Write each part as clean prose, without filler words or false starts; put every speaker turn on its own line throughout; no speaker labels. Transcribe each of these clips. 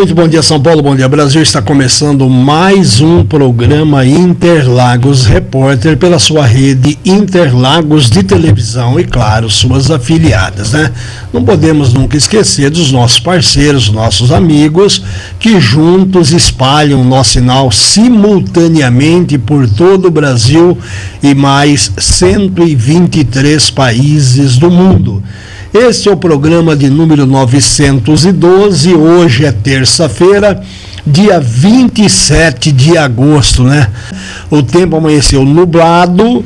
Muito bom dia, São Paulo, bom dia, Brasil. Está começando mais um programa Interlagos Repórter pela sua rede Interlagos de televisão e, claro, suas afiliadas, né? Não podemos nunca esquecer dos nossos parceiros, nossos amigos, que juntos espalham o nosso sinal simultaneamente por todo o Brasil e mais 123 países do mundo. Este é o programa de número 912, hoje é terça-feira, dia 27 de agosto, né? O tempo amanheceu nublado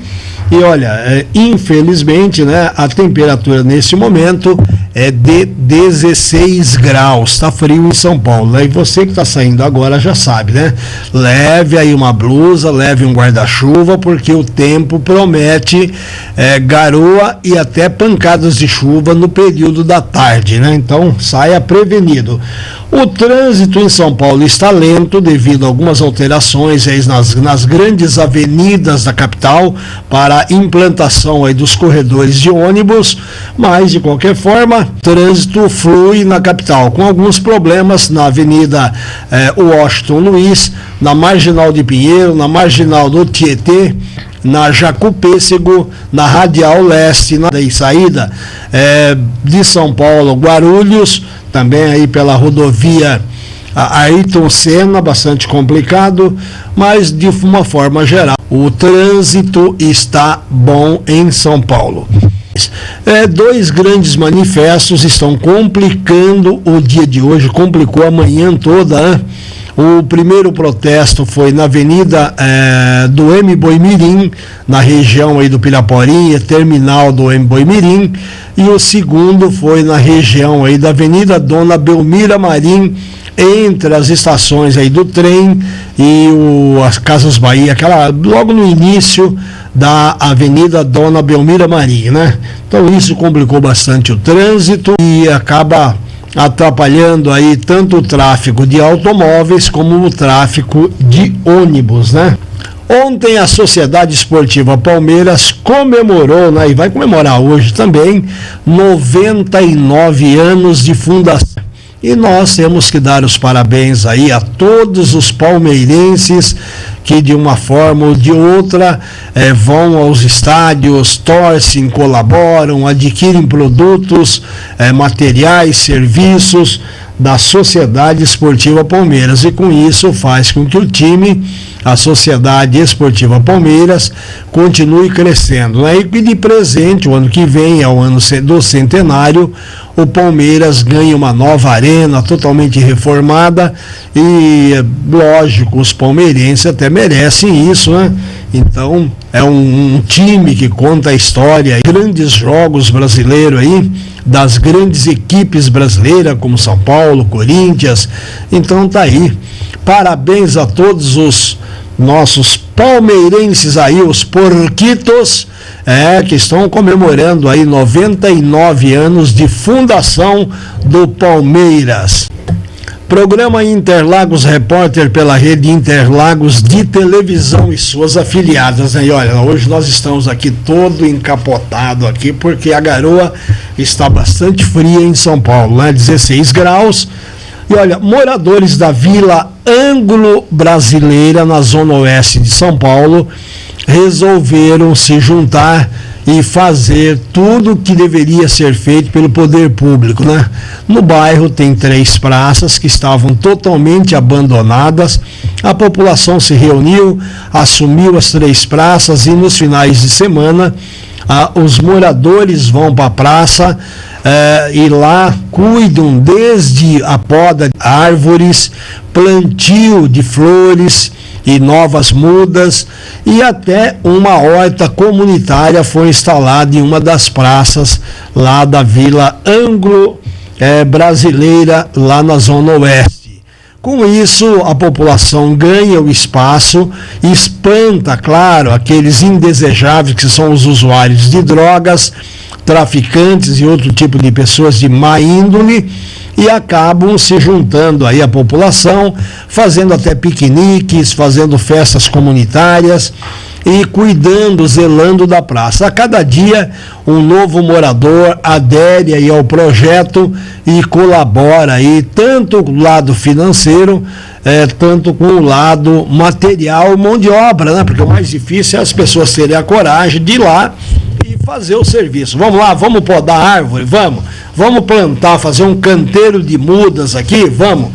e olha, infelizmente, né, a temperatura nesse momento é de 16 graus, está frio em São Paulo, né? E você que está saindo agora já sabe, né? Leve aí uma blusa, leve um guarda-chuva, porque o tempo promete garoa e até pancadas de chuva no período da tarde, né? Então saia prevenido. O trânsito em São Paulo está lento devido a algumas alterações aí nas grandes avenidas da capital para a implantação aí dos corredores de ônibus, mas de qualquer forma, trânsito flui na capital, com alguns problemas na Avenida Washington Luiz, na Marginal de Pinheiro, na Marginal do Tietê, na Jacú-Pêssego, na Radial Leste, na saída de São Paulo, Guarulhos, também aí pela rodovia Ayrton Senna, bastante complicado, mas de uma forma geral, o trânsito está bom em São Paulo. Dois grandes manifestos estão complicando o dia de hoje, complicou a manhã toda, né? O primeiro protesto foi na Avenida do Mboimirim, na região aí do Piraporinha, terminal do Mboimirim, e o segundo foi na região aí da Avenida Dona Belmira Marim, entre as estações aí do trem e as Casas Bahia, logo no início da Avenida Dona Belmira Marim, né? Então isso complicou bastante o trânsito e acaba atrapalhando aí tanto o tráfego de automóveis como o tráfego de ônibus, né? Ontem a Sociedade Esportiva Palmeiras comemorou, né, e vai comemorar hoje também, 99 anos de fundação. E nós temos que dar os parabéns aí a todos os palmeirenses que de uma forma ou de outra vão aos estádios, torcem, colaboram, adquirem produtos, materiais, serviços da Sociedade Esportiva Palmeiras, e com isso faz com que o time, a Sociedade Esportiva Palmeiras, continue crescendo, né? E de presente, o ano que vem, é o ano do centenário, o Palmeiras ganha uma nova arena totalmente reformada e, lógico, os palmeirenses até merecem isso, né? Então, é um time que conta a história, grandes jogos brasileiros aí, das grandes equipes brasileiras, como São Paulo, Corinthians. Então tá aí. Parabéns a todos os nossos palmeirenses aí, os porquitos, que estão comemorando aí 99 anos de fundação do Palmeiras. Programa Interlagos Repórter pela rede Interlagos de televisão e suas afiliadas, né? E olha, hoje nós estamos aqui todo encapotado aqui, porque a garoa está bastante fria em São Paulo, né? 16 graus. E olha, moradores da Vila Anglo-Brasileira, na zona oeste de São Paulo, resolveram se juntar e fazer tudo o que deveria ser feito pelo poder público, né? No bairro tem 3 praças que estavam totalmente abandonadas. A população se reuniu, assumiu as 3 praças e nos finais de semana os moradores vão para a praça e lá cuidam desde a poda de árvores, plantio de flores e novas mudas, e até uma horta comunitária foi instalada em uma das praças lá da Vila Anglo-Brasileira, lá na Zona Oeste. Com isso, a população ganha o espaço, espanta, claro, aqueles indesejáveis que são os usuários de drogas, traficantes e outro tipo de pessoas de má índole, e acabam se juntando aí a população, fazendo até piqueniques, fazendo festas comunitárias, e cuidando, zelando da praça. A cada dia um novo morador adere aí ao projeto e colabora aí tanto o lado financeiro, tanto com o lado material, mão de obra, né? Porque o mais difícil é as pessoas terem a coragem de ir lá e fazer o serviço. Vamos lá, vamos podar árvore, vamos plantar, fazer um canteiro de mudas aqui, vamos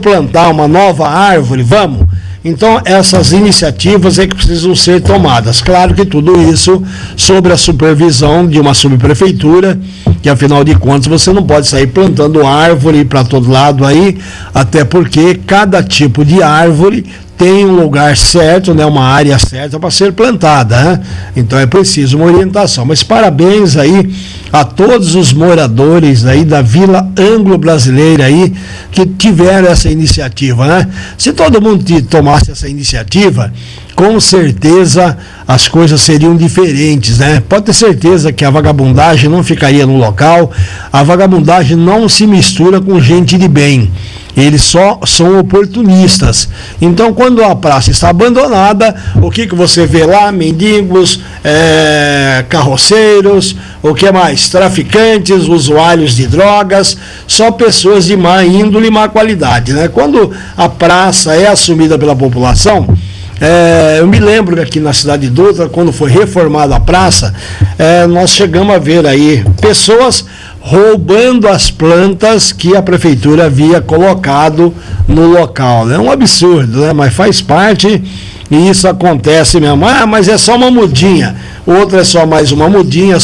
plantar uma nova árvore, vamos. Então, essas iniciativas é que precisam ser tomadas. Claro que tudo isso sob a supervisão de uma subprefeitura, que afinal de contas você não pode sair plantando árvore para todo lado aí, até porque cada tipo de árvore tem um lugar certo, né, uma área certa para ser plantada, né? Então é preciso uma orientação. Mas parabéns aí a todos os moradores aí da Vila Anglo-Brasileira aí que tiveram essa iniciativa, né? Se todo mundo tomasse essa iniciativa, com certeza as coisas seriam diferentes, né? Pode ter certeza que a vagabundagem não ficaria no local, a vagabundagem não se mistura com gente de bem. Eles só são oportunistas. Então, quando a praça está abandonada, o que você vê lá? Mendigos, carroceiros, o que mais? Traficantes, usuários de drogas, só pessoas de má índole e má qualidade, né? Quando a praça é assumida pela população, eu me lembro que aqui na Cidade de Dutra, quando foi reformada a praça, nós chegamos a ver aí pessoas roubando as plantas que a prefeitura havia colocado no local, né? É um absurdo, né? Mas faz parte e isso acontece mesmo. Mas é só uma mudinha, outra é só mais uma mudinha,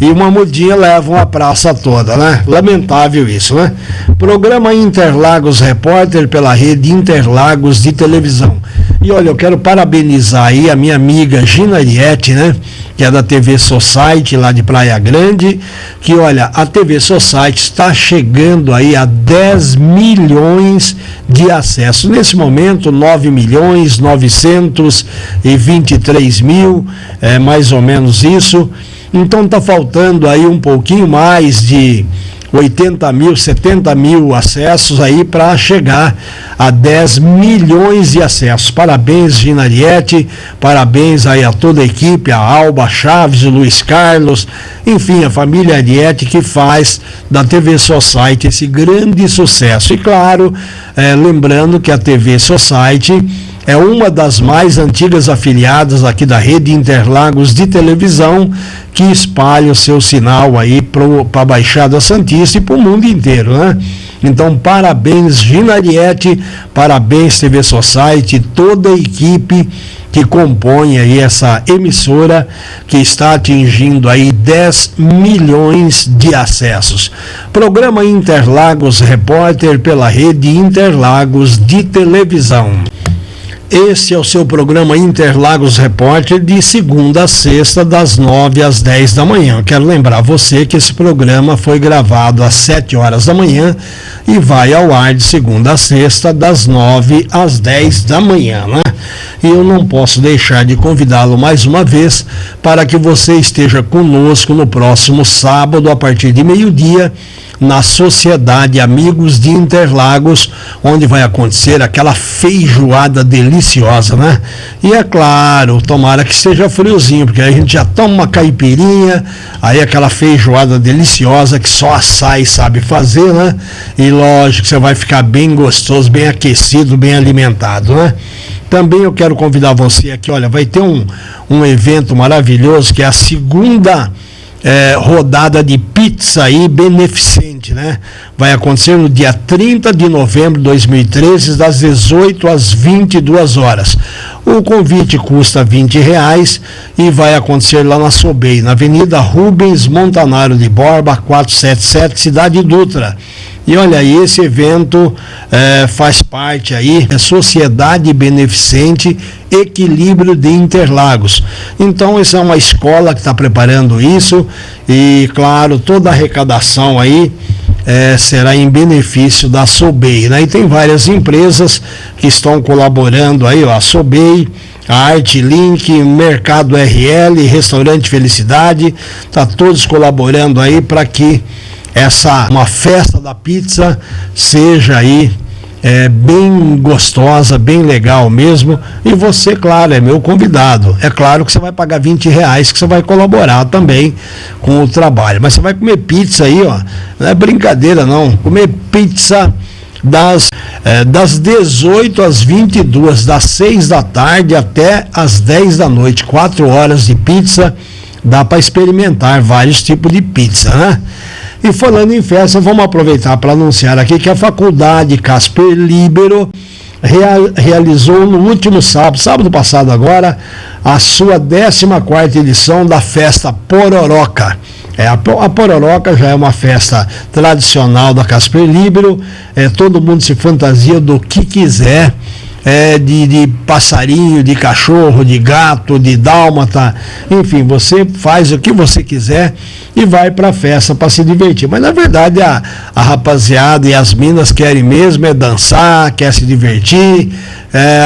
e uma mudinha levam a praça toda, né? Lamentável isso, né? Programa Interlagos Repórter pela rede Interlagos de televisão. E olha, eu quero parabenizar aí a minha amiga Gina Ariete, né? Que é da TV Society, lá de Praia Grande, que olha, a TV Society está chegando aí a 10 milhões de acessos. Nesse momento, 9.923.000, mais ou menos isso. Então está faltando aí um pouquinho mais de 80 mil, 70 mil acessos aí para chegar a 10 milhões de acessos. Parabéns, Gina Ariete, parabéns aí a toda a equipe, a Alba Chaves, o Luiz Carlos, enfim, a família Ariete que faz da TV Society esse grande sucesso. E claro, lembrando que a TV Society é uma das mais antigas afiliadas aqui da rede Interlagos de televisão, que espalha o seu sinal aí para a Baixada Santista e para o mundo inteiro, né? Então, parabéns, Gina Ariete, parabéns, TV Society, toda a equipe que compõe aí essa emissora que está atingindo aí 10 milhões de acessos. Programa Interlagos Repórter pela rede Interlagos de televisão. Esse é o seu programa Interlagos Repórter de segunda a sexta, das 9 às 10 da manhã. Eu quero lembrar você que esse programa foi gravado às 7 horas da manhã e vai ao ar de segunda a sexta, das 9 às 10 da manhã, né? E eu não posso deixar de convidá-lo mais uma vez para que você esteja conosco no próximo sábado, a partir de meio-dia, na Sociedade Amigos de Interlagos, onde vai acontecer aquela feijoada deliciosa, né? E é claro, tomara que esteja friozinho, porque aí a gente já toma uma caipirinha, aí aquela feijoada deliciosa que só a SAI sabe fazer, né? E lógico, você vai ficar bem gostoso, bem aquecido, bem alimentado, né? Também eu quero convidar você aqui, olha, vai ter um evento maravilhoso, que é a segunda rodada de pizza aí beneficente, né? Vai acontecer no dia 30 de novembro de 2013, das 18 às 22 horas. O convite custa R$20 e vai acontecer lá na Sobei, na Avenida Rubens Montanaro de Borba, 477, Cidade Dutra. E olha aí, esse evento faz parte aí da Sociedade Beneficente Equilíbrio de Interlagos. Então, essa é uma escola que está preparando isso e, claro, toda a arrecadação aí será em benefício da Sobei, né? E tem várias empresas que estão colaborando aí, ó, a Sobei, a Artlink, Mercado RL, Restaurante Felicidade, tá todos colaborando aí para que uma festa da pizza seja aí bem gostosa, bem legal mesmo, e você, claro, é meu convidado. É claro que você vai pagar R$20, que você vai colaborar também com o trabalho, mas você vai comer pizza aí, ó, não é brincadeira não, comer pizza das 18 às 22, das 6 da tarde até às 10 da noite, 4 horas de pizza, dá para experimentar vários tipos de pizza, né? E falando em festa, vamos aproveitar para anunciar aqui que a Faculdade Casper Libero realizou no último sábado passado agora, a sua 14ª edição da festa Pororoca. A Pororoca já é uma festa tradicional da Casper Libero, todo mundo se fantasia do que quiser, de passarinho, de cachorro, de gato, de dálmata, enfim, você faz o que você quiser e vai para a festa para se divertir. Mas na verdade a rapaziada e as minas querem mesmo dançar, quer se divertir,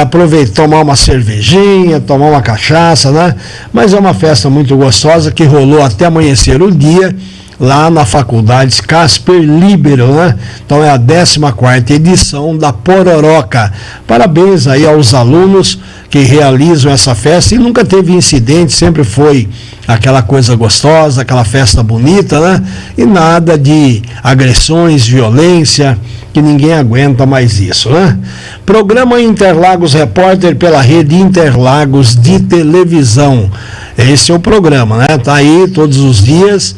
aproveitar, tomar uma cervejinha, tomar uma cachaça, né? Mas é uma festa muito gostosa que rolou até amanhecer o dia lá na Faculdade Casper Libero, né? Então é a 14ª edição da Pororoca. Parabéns aí aos alunos que realizam essa festa, e nunca teve incidente, sempre foi aquela coisa gostosa, aquela festa bonita, né? E nada de agressões, violência, que ninguém aguenta mais isso, né? Programa Interlagos Repórter pela Rede Interlagos de televisão. Esse é o programa, né? Tá aí todos os dias,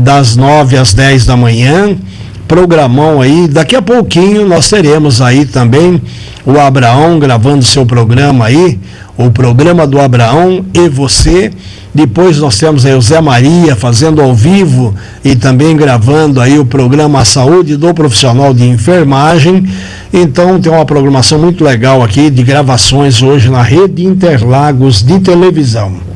das 9 às 10 da manhã, programão aí. Daqui a pouquinho nós teremos aí também o Abraão gravando seu programa aí, o programa do Abraão e você. Depois nós temos aí o Zé Maria fazendo ao vivo e também gravando aí o programa Saúde do Profissional de Enfermagem. Então tem uma programação muito legal aqui de gravações hoje na Rede Interlagos de televisão.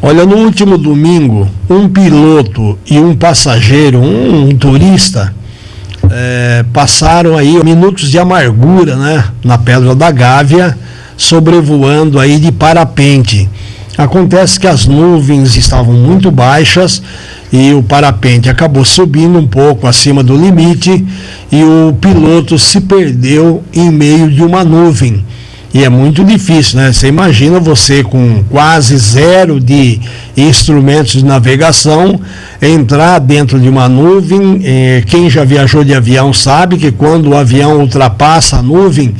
Olha, no último domingo, um piloto e um passageiro, um turista, passaram aí minutos de amargura, né, na Pedra da Gávea, sobrevoando aí de parapente. Acontece que as nuvens estavam muito baixas e o parapente acabou subindo um pouco acima do limite e o piloto se perdeu em meio de uma nuvem. E é muito difícil, né? Você imagina você com quase zero de instrumentos de navegação, entrar dentro de uma nuvem. Quem já viajou de avião sabe que quando o avião ultrapassa a nuvem,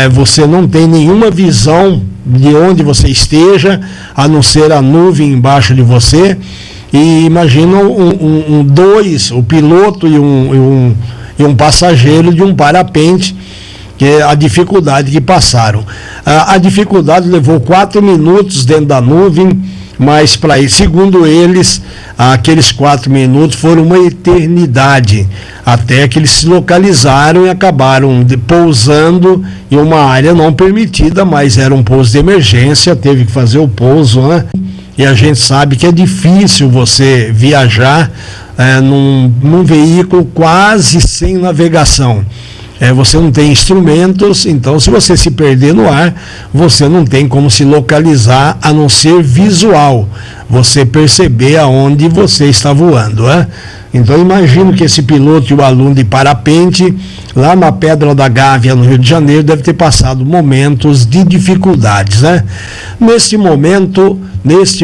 você não tem nenhuma visão de onde você esteja, a não ser a nuvem embaixo de você. E imagina o piloto e um passageiro de um parapente, que é a dificuldade que passaram. A dificuldade levou 4 minutos dentro da nuvem, mas para ir, segundo eles, aqueles 4 minutos foram uma eternidade, até que eles se localizaram e acabaram pousando em uma área não permitida, mas era um pouso de emergência, teve que fazer o pouso, né? E a gente sabe que é difícil você viajar num veículo quase sem navegação. Você não tem instrumentos, então se você se perder no ar, você não tem como se localizar, a não ser visual, você perceber aonde você está voando, né? Então imagino que esse piloto e o aluno de parapente, lá na Pedra da Gávea, no Rio de Janeiro, deve ter passado momentos de dificuldades, né? Neste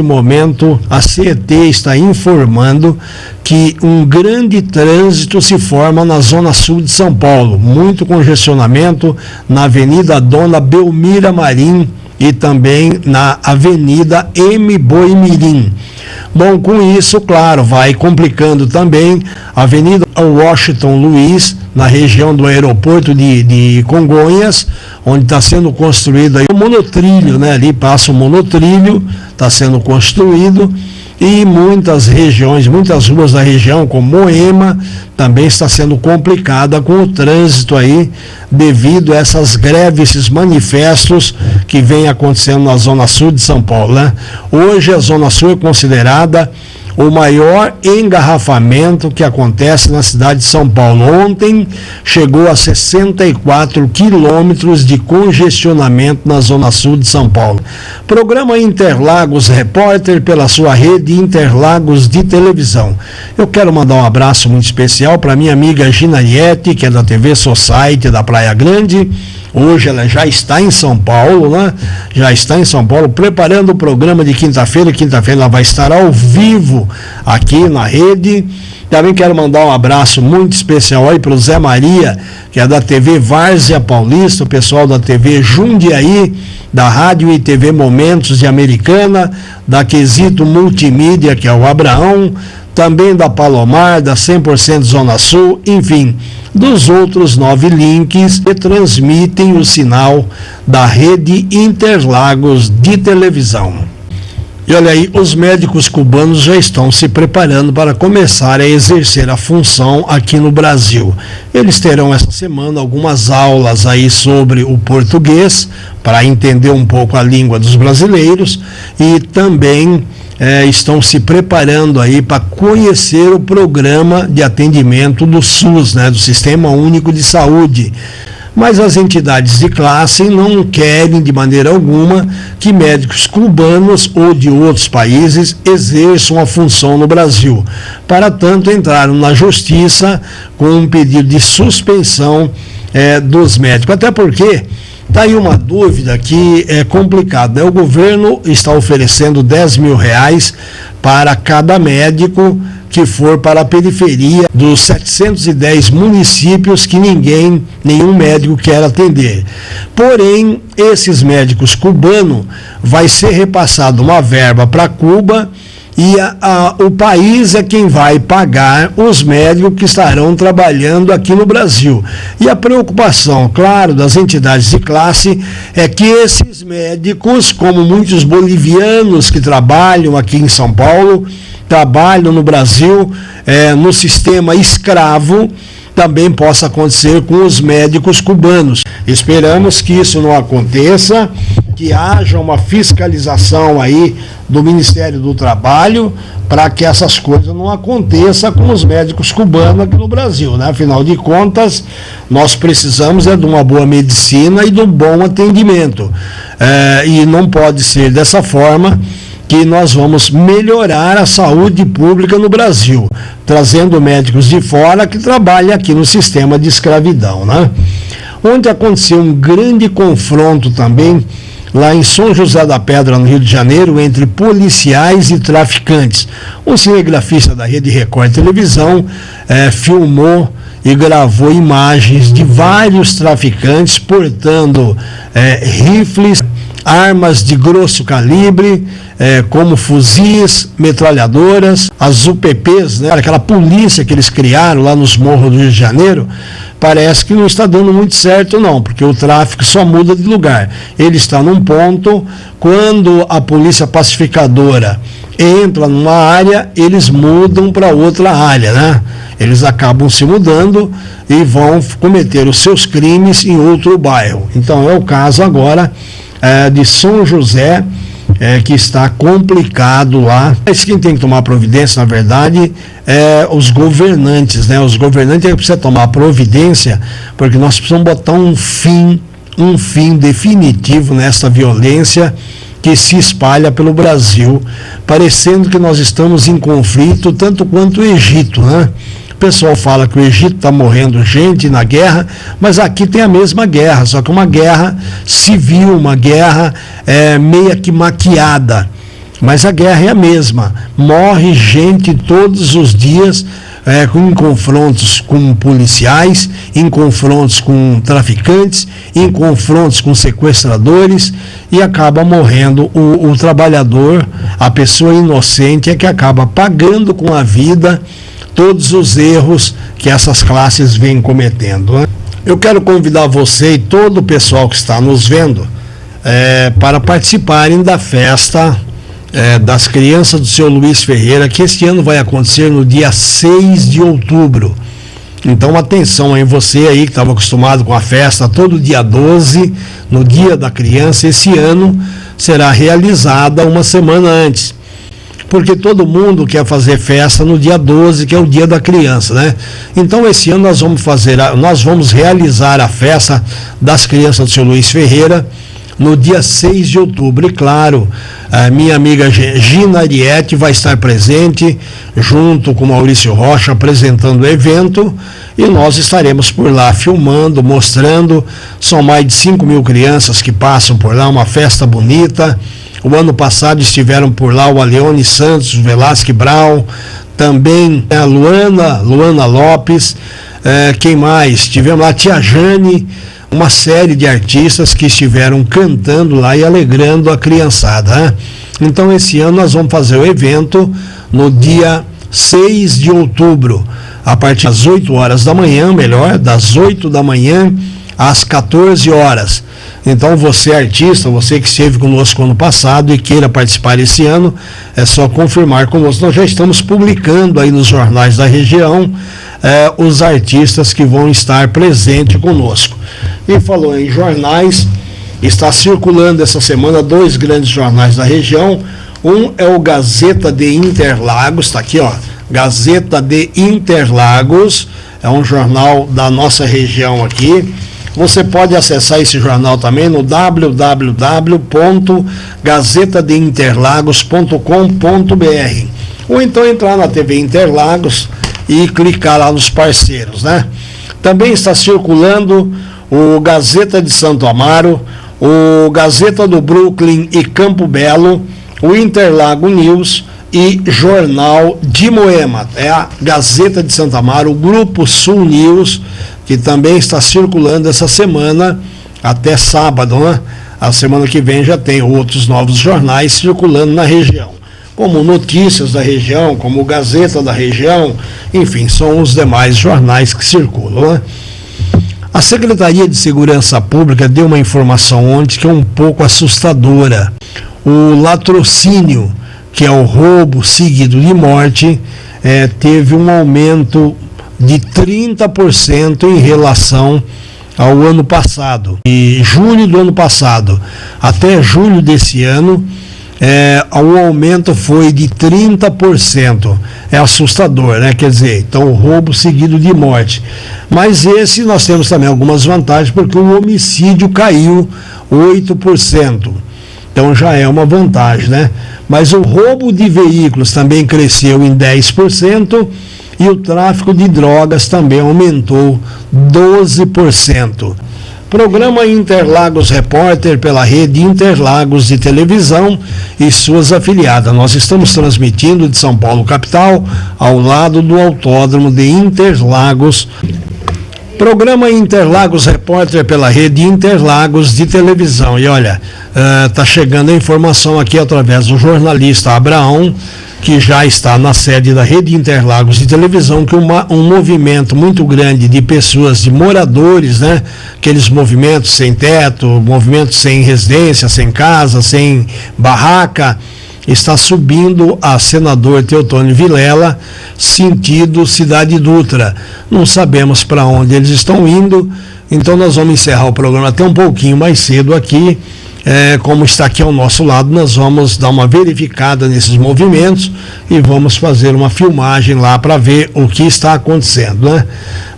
momento, a CET está informando que um grande trânsito se forma na zona sul de São Paulo, muito congestionamento na Avenida Dona Belmira Marim e também na Avenida M. Boimirim. Bom, com isso, claro, vai complicando também a Avenida Washington Luiz, na região do aeroporto de Congonhas, onde está sendo construído aí o monotrilho, né? Ali passa o monotrilho, está sendo construído, e muitas regiões, muitas ruas da região, como Moema, também está sendo complicada com o trânsito aí, devido a essas greves, esses manifestos que vêm acontecendo na Zona Sul de São Paulo, né? Hoje a Zona Sul é considerada o maior engarrafamento que acontece na cidade de São Paulo. Ontem chegou a 64 quilômetros de congestionamento na Zona Sul de São Paulo. Programa Interlagos Repórter pela sua rede Interlagos de televisão. Eu quero mandar um abraço muito especial para minha amiga Ginariete, que é da TV Society da Praia Grande. Hoje ela já está em São Paulo, né? Já está em São Paulo preparando o programa de quinta-feira. Quinta-feira ela vai estar ao vivo aqui na rede. Também quero mandar um abraço muito especial aí para o Zé Maria, que é da TV Várzea Paulista, o pessoal da TV Jundiaí, da Rádio e TV Momentos de Americana, da Quesito Multimídia, que é o Abraão, também da Palomar, da 100% Zona Sul, enfim, dos outros 9 links que transmitem o sinal da rede Interlagos de televisão. E olha aí, os médicos cubanos já estão se preparando para começar a exercer a função aqui no Brasil. Eles terão essa semana algumas aulas aí sobre o português, para entender um pouco a língua dos brasileiros, e também estão se preparando aí para conhecer o programa de atendimento do SUS, né, do Sistema Único de Saúde. Mas as entidades de classe não querem de maneira alguma que médicos cubanos ou de outros países exerçam a função no Brasil. Para tanto, entraram na justiça com um pedido de suspensão dos médicos. Até porque está aí uma dúvida que é complicada, né? O governo está oferecendo R$10 mil para cada médico que for para a periferia dos 710 municípios que nenhum médico quer atender. Porém, esses médicos cubanos vai ser repassado uma verba para Cuba e o país é quem vai pagar os médicos que estarão trabalhando aqui no Brasil. E a preocupação, claro, das entidades de classe é que esses médicos, como muitos bolivianos que trabalham aqui em São Paulo, trabalham no Brasil, no sistema escravo, também possa acontecer com os médicos cubanos. Esperamos que isso não aconteça, que haja uma fiscalização aí do Ministério do Trabalho para que essas coisas não aconteçam com os médicos cubanos aqui no Brasil, né? Afinal de contas, nós precisamos de uma boa medicina e de um bom atendimento. E não pode ser dessa forma que nós vamos melhorar a saúde pública no Brasil, trazendo médicos de fora que trabalham aqui no sistema de escravidão, né? Onde aconteceu um grande confronto também, lá em São José da Pedra, no Rio de Janeiro, entre policiais e traficantes. Um cinegrafista da Rede Record Televisão filmou e gravou imagens de vários traficantes portando rifles, armas de grosso calibre, como fuzis, metralhadoras, as UPPs, né, aquela polícia que eles criaram lá nos morros do Rio de Janeiro. Parece que não está dando muito certo não, porque o tráfico só muda de lugar. Ele está num ponto, quando a polícia pacificadora entra numa área, eles mudam para outra área, né? Eles acabam se mudando e vão cometer os seus crimes em outro bairro. Então é o caso agora de São José, que está complicado lá. Mas quem tem que tomar providência, na verdade, os governantes, né? Os governantes precisam tomar providência, porque nós precisamos botar um fim definitivo nessa violência que se espalha pelo Brasil, parecendo que nós estamos em conflito tanto quanto o Egito, né? O pessoal fala que o Egito está morrendo gente na guerra, mas aqui tem a mesma guerra, só que uma guerra civil, uma guerra meia que maquiada. Mas a guerra é a mesma. Morre gente todos os dias, em confrontos com policiais, em confrontos com traficantes, em confrontos com sequestradores, e acaba morrendo o trabalhador, a pessoa inocente é que acaba pagando com a vida todos os erros que essas classes vêm cometendo, né? Eu quero convidar você e todo o pessoal que está nos vendo para participarem da festa das crianças do seu Luiz Ferreira, que este ano vai acontecer no dia 6 de outubro. Então atenção aí, você aí que estava acostumado com a festa todo dia 12, no dia da criança, esse ano será realizada uma semana antes. porque todo mundo quer fazer festa no dia 12, que é o dia da criança, né? Então esse ano nós vamos realizar a festa das crianças do seu Luiz Ferreira no dia 6 de outubro. E claro, a minha amiga Gina Ariete vai estar presente, junto com Maurício Rocha, apresentando o evento, e nós estaremos por lá filmando, mostrando. São mais de 5.000 crianças que passam por lá, uma festa bonita. O ano passado estiveram por lá o Aleone Santos, o Velasque Brown, também a Luana Lopes, quem mais? Tivemos lá a Tia Jane, uma série de artistas que estiveram cantando lá e alegrando a criançada, né? Então esse ano nós vamos fazer o evento no dia 6 de outubro, a partir das 8 horas da manhã, das 8 da manhã às 14 horas. Então você artista, você que esteve conosco ano passado e queira participar esse ano, é só confirmar conosco. Nós já estamos publicando aí nos jornais da região os artistas que vão estar presentes conosco. E falou em jornais, está circulando essa semana 2 grandes jornais da região. Um é o Gazeta de Interlagos, está aqui, ó, Gazeta de Interlagos, é um jornal da nossa região aqui. Você pode acessar esse jornal também no www.gazetadeinterlagos.com.br, ou então entrar na TV Interlagos e clicar lá nos parceiros, né? Também está circulando o Gazeta de Santo Amaro, o Gazeta do Brooklyn e Campo Belo, o Interlago News e Jornal de Moema. É a Gazeta de Santo Amaro, o Grupo Sul News, que também está circulando essa semana até sábado, né? A semana que vem já tem outros novos jornais circulando na região, como Notícias da Região, como o Gazeta da Região, enfim, são os demais jornais que circulam, né? A Secretaria de Segurança Pública deu uma informação ontem que é um pouco assustadora. O latrocínio, que é o roubo seguido de morte, teve um aumento de 30% em relação ao ano passado. De julho do ano passado até julho desse ano, o aumento foi de 30%. É assustador, né? Quer dizer, então o roubo seguido de morte. Mas esse nós temos também algumas vantagens, porque o homicídio caiu 8%. Então já é uma vantagem, né? Mas o roubo de veículos também cresceu em 10%. E o tráfico de drogas também aumentou 12%. Programa Interlagos Repórter pela rede Interlagos de televisão e suas afiliadas. Nós estamos transmitindo de São Paulo capital, ao lado do Autódromo de Interlagos. Programa Interlagos Repórter pela rede Interlagos de televisão. E olha, tá chegando a informação aqui através do jornalista Abraão, que já está na sede da rede Interlagos de televisão, que um movimento muito grande de pessoas, de moradores, né? Aqueles movimentos sem teto, movimentos sem residência, sem casa, sem barraca, está subindo a Senador Teotônio Vilela, sentido Cidade Dutra. Não sabemos para onde eles estão indo, então nós vamos encerrar o programa até um pouquinho mais cedo aqui. Como está aqui ao nosso lado, nós vamos dar uma verificada nesses movimentos e vamos fazer uma filmagem lá para ver o que está acontecendo, né?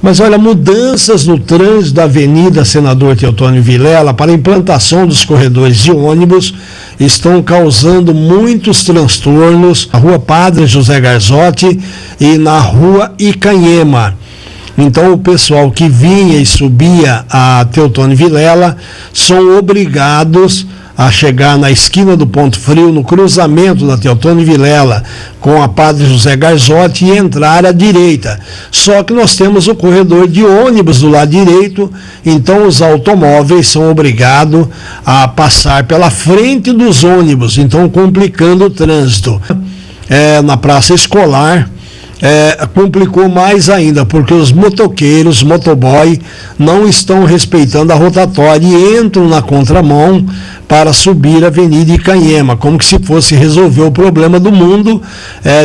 Mas olha, mudanças no trânsito da Avenida Senador Teotônio Vilela para a implantação dos corredores de ônibus estão causando muitos transtornos na Rua Padre José Garzotti e na Rua Icanhema. Então o pessoal que vinha e subia a Teotônio Vilela são obrigados a chegar na esquina do Ponto Frio, no cruzamento da Teotônio Vilela com a Padre José Garzotti, e entrar à direita. Só que nós temos o corredor de ônibus do lado direito, então os automóveis são obrigados a passar pela frente dos ônibus, então complicando o trânsito. Na Praça Escolar, complicou mais ainda, porque os motoqueiros, motoboy, não estão respeitando a rotatória e entram na contramão para subir a Avenida Icanhema, como que se fosse resolver o problema do mundo,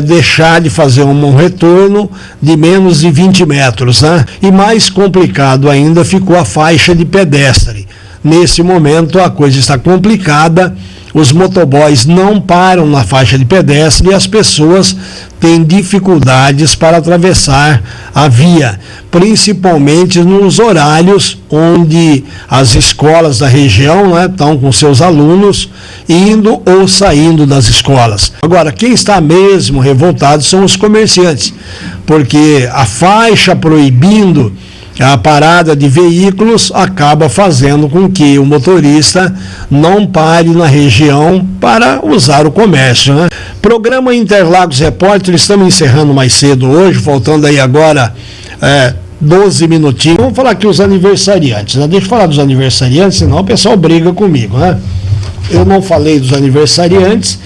deixar de fazer um retorno de menos de 20 metros, né? E mais complicado ainda ficou a faixa de pedestre. Nesse momento a coisa está complicada os motoboys não param na faixa de pedestre e as pessoas têm dificuldades para atravessar a via, principalmente nos horários onde as escolas da região, né, estão com seus alunos indo ou saindo das escolas. Agora, quem está mesmo revoltado são os comerciantes, porque a faixa proibindo a parada de veículos acaba fazendo com que o motorista não pare na região para usar o comércio, né? Programa Interlagos Repórter, estamos encerrando mais cedo hoje, faltando aí agora 12 minutinhos. Vamos falar aqui os aniversariantes, né? Deixa eu falar dos aniversariantes, senão o pessoal briga comigo, né? Eu não falei dos aniversariantes,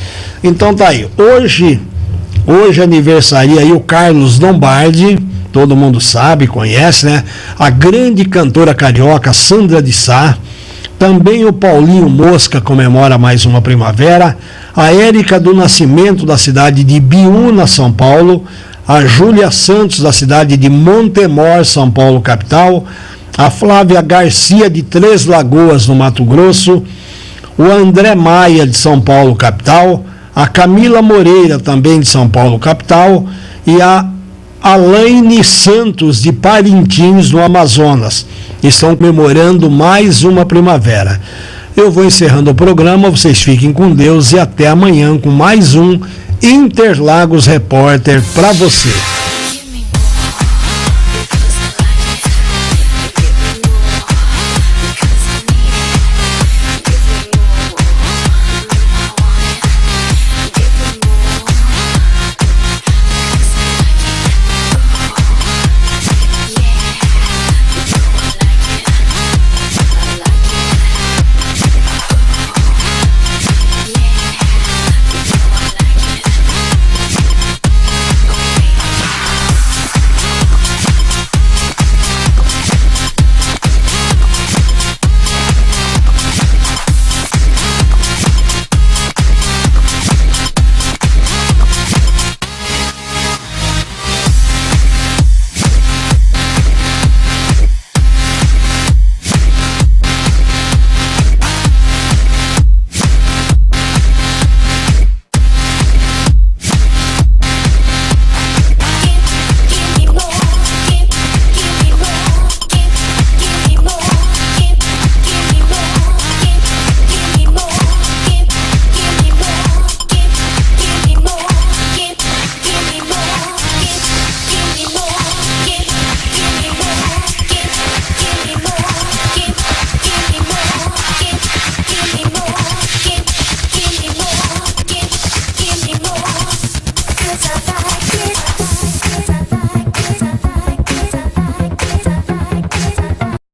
então tá aí. Hoje aniversaria aí o Carlos Lombardi, todo mundo sabe, conhece, né? A grande cantora carioca Sandra de Sá. Também o Paulinho Mosca comemora mais uma primavera. A Érica do Nascimento, da cidade de Biúna, São Paulo. A Júlia Santos, da cidade de Montemor, São Paulo, capital. A Flávia Garcia, de Três Lagoas, no Mato Grosso. O André Maia, de São Paulo, capital. A Camila Moreira, também de São Paulo, capital. E a Alaine Santos, de Parintins, no Amazonas. Estão comemorando mais uma primavera. Eu vou encerrando o programa, vocês fiquem com Deus e até amanhã com mais um Interlagos Repórter para você.